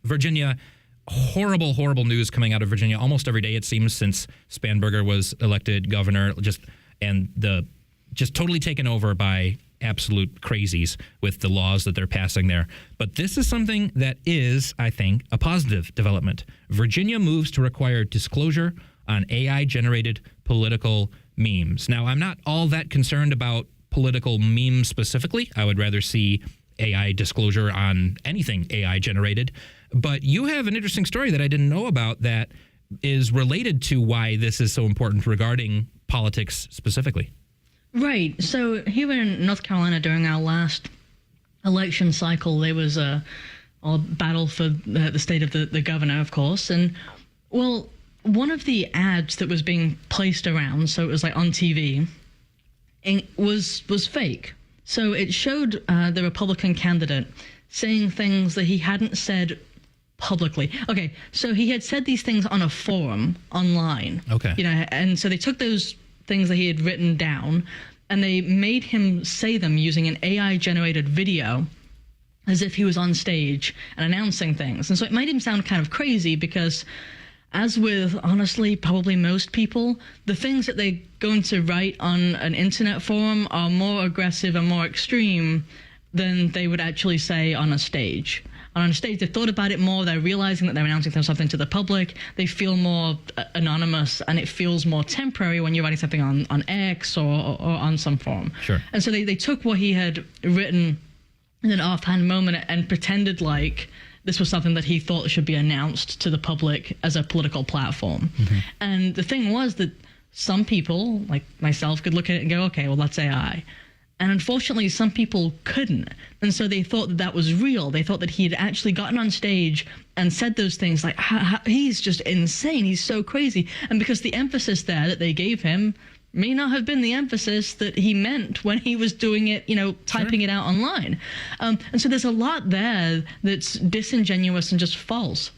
Virginia, horrible news coming out of Virginia almost every day, it seems, since Spanberger was elected governor, just totally taken over by absolute crazies with the laws that they're passing there. But this is something that is, I think, a positive development. Virginia moves to require disclosure on AI-generated political memes. Now, I'm not all that concerned about political memes specifically. I would rather see AI disclosure on anything AI-generated. But you have an interesting story that I didn't know about that is related to why this is so important regarding politics specifically. Right. So here in North Carolina, during our last election cycle, there was a battle for the state of the governor, of course. And, well, one of the ads that was being placed around, so it was like on TV, was fake. So it showed the Republican candidate saying things that he hadn't said publicly. Okay, so he had said these things on a forum online. Okay. And so they took those things that he had written down, and they made him say them using an AI-generated video as if he was on stage and announcing things. And so it made him sound kind of crazy because, as with, honestly, probably most people, the things that they're going to write on an internet forum are more aggressive and more extreme than they would actually say on a stage. On a stage, they've thought about it more, they're realizing that they're announcing something to the public, they feel more anonymous, and it feels more temporary when you're writing something on X or on some forum. Sure. And so they took what he had written in an offhand moment and pretended like this was something that he thought should be announced to the public as a political platform. Mm-hmm. And the thing was that some people, like myself, could look at it and go, okay, well, that's AI. And unfortunately, some people couldn't. And so they thought that was real. They thought that he had actually gotten on stage and said those things like, he's just insane. He's so crazy. And because the emphasis there that they gave him may not have been the emphasis that he meant when he was doing it, typing it out online. And so there's a lot there that's disingenuous and just false.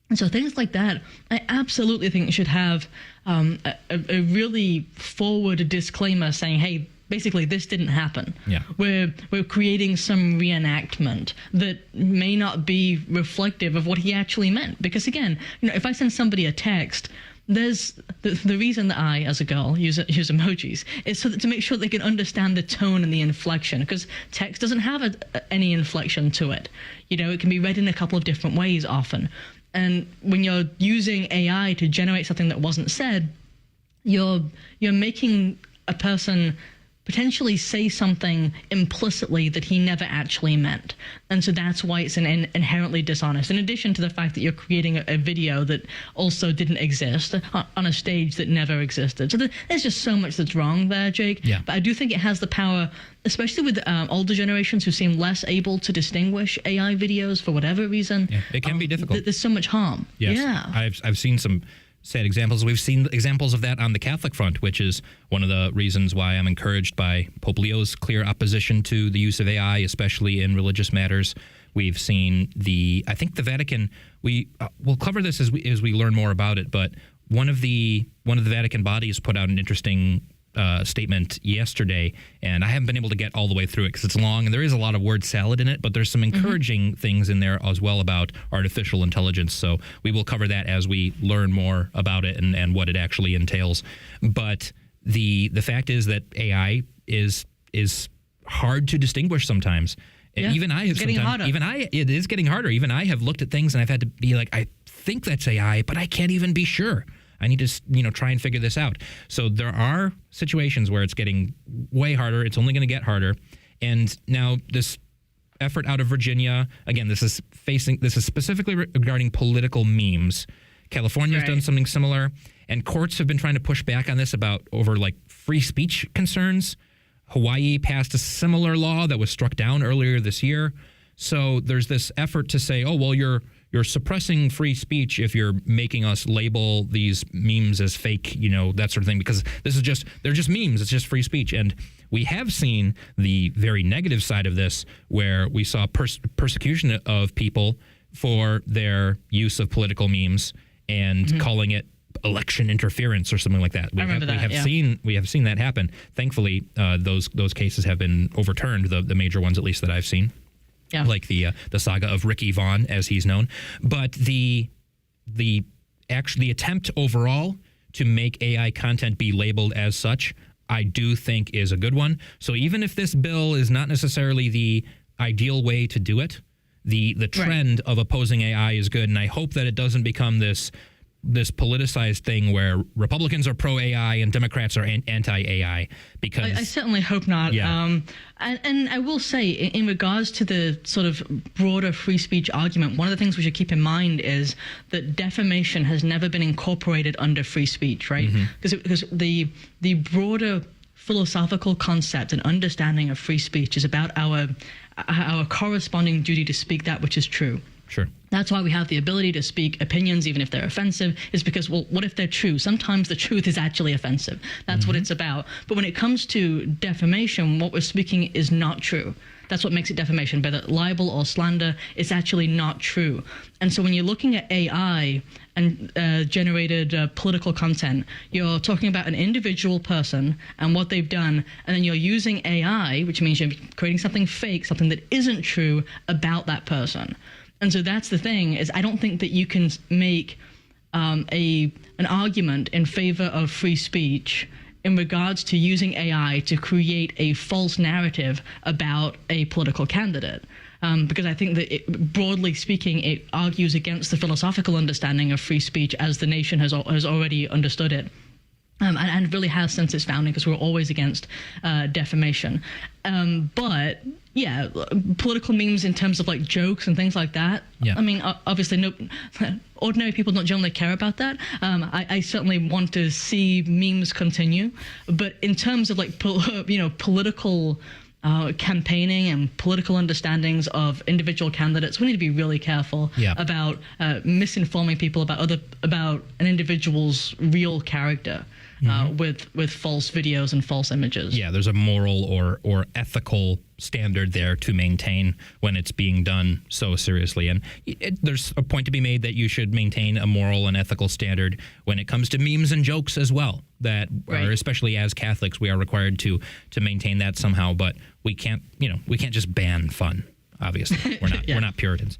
And so things like that, I absolutely think should have a really forward disclaimer saying, hey, basically, this didn't happen. Yeah. We're creating some reenactment that may not be reflective of what he actually meant. Because again, if I send somebody a text, there's the reason that I, as a girl, use emojis is so that to make sure they can understand the tone and the inflection. Because text doesn't have any inflection to it. It can be read in a couple of different ways often. And when you're using AI to generate something that wasn't said, you're making a person potentially say something implicitly that he never actually meant. And so that's why it's inherently dishonest, in addition to the fact that you're creating a video that also didn't exist on a stage that never existed. So there's just so much that's wrong there, Jake. Yeah. But I do think it has the power, especially with older generations who seem less able to distinguish AI videos for whatever reason. Yeah, it can be difficult. There's so much harm. Yes. Yeah. I've seen some sad examples. We've seen examples of that on the Catholic front, which is one of the reasons why I'm encouraged by Pope Leo's clear opposition to the use of AI, especially in religious matters. We've seen I think the Vatican, we'll cover this as we learn more about it, but one of the Vatican bodies put out an interesting statement yesterday, and I haven't been able to get all the way through it because it's long and there is a lot of word salad in it, but there's some encouraging things in there as well about artificial intelligence. So we will cover that as we learn more about it and what it actually entails. But the fact is that AI is hard to distinguish sometimes. Yeah, even I have sometimes, it is getting harder. Even I have looked at things and I've had to be like, I think that's AI, but I can't even be sure. I need to, try and figure this out. So there are situations where it's getting way harder. It's only going to get harder. And now this effort out of Virginia, again, this is specifically regarding political memes. California's done something similar, and courts have been trying to push back on this over free speech concerns. Hawaii passed a similar law that was struck down earlier this year. So there's this effort to say, oh, well, you're suppressing free speech if you're making us label these memes as fake, that sort of thing, because they're just memes. It's just free speech. And we have seen the very negative side of this, where we saw persecution of people for their use of political memes and calling it election interference or something like that. We have seen that happen. Thankfully, those cases have been overturned, the major ones at least that I've seen. Yeah. like the saga of Ricky Vaughn, as he's known. But the attempt overall to make AI content be labeled as such, I do think is a good one. So even if this bill is not necessarily the ideal way to do it, the trend of opposing AI is good, and I hope that it doesn't become this politicized thing where Republicans are pro-AI and Democrats are anti-AI, because I certainly hope not. Yeah. And I will say, in regards to the sort of broader free speech argument, one of the things we should keep in mind is that defamation has never been incorporated under free speech, right? Because the broader philosophical concept and understanding of free speech is about our corresponding duty to speak that which is true. Sure. That's why we have the ability to speak opinions, even if they're offensive, is because, well, what if they're true? Sometimes the truth is actually offensive. That's what it's about. But when it comes to defamation, what we're speaking is not true. That's what makes it defamation. Whether libel or slander, it's actually not true. And so when you're looking at AI and generated political content, you're talking about an individual person and what they've done, and then you're using AI, which means you're creating something fake, something that isn't true about that person. And so that's the thing, is I don't think that you can make an argument in favor of free speech in regards to using AI to create a false narrative about a political candidate. Because I think that, broadly speaking, it argues against the philosophical understanding of free speech as the nation has already understood it. And really has since its founding, because we're always against defamation. But yeah, political memes in terms of like jokes and things like that. Yeah. I mean, obviously, ordinary people don't generally care about that. I certainly want to see memes continue, but in terms of like political campaigning and political understandings of individual candidates, we need to be really careful about misinforming people about an individual's real character. With false videos and false images. Yeah, there's a moral or ethical standard there to maintain when it's being done so seriously. And there's a point to be made that you should maintain a moral and ethical standard when it comes to memes and jokes as well. That are, especially as Catholics, we are required to maintain that somehow. But we can't just ban fun. Obviously, we're not Puritans.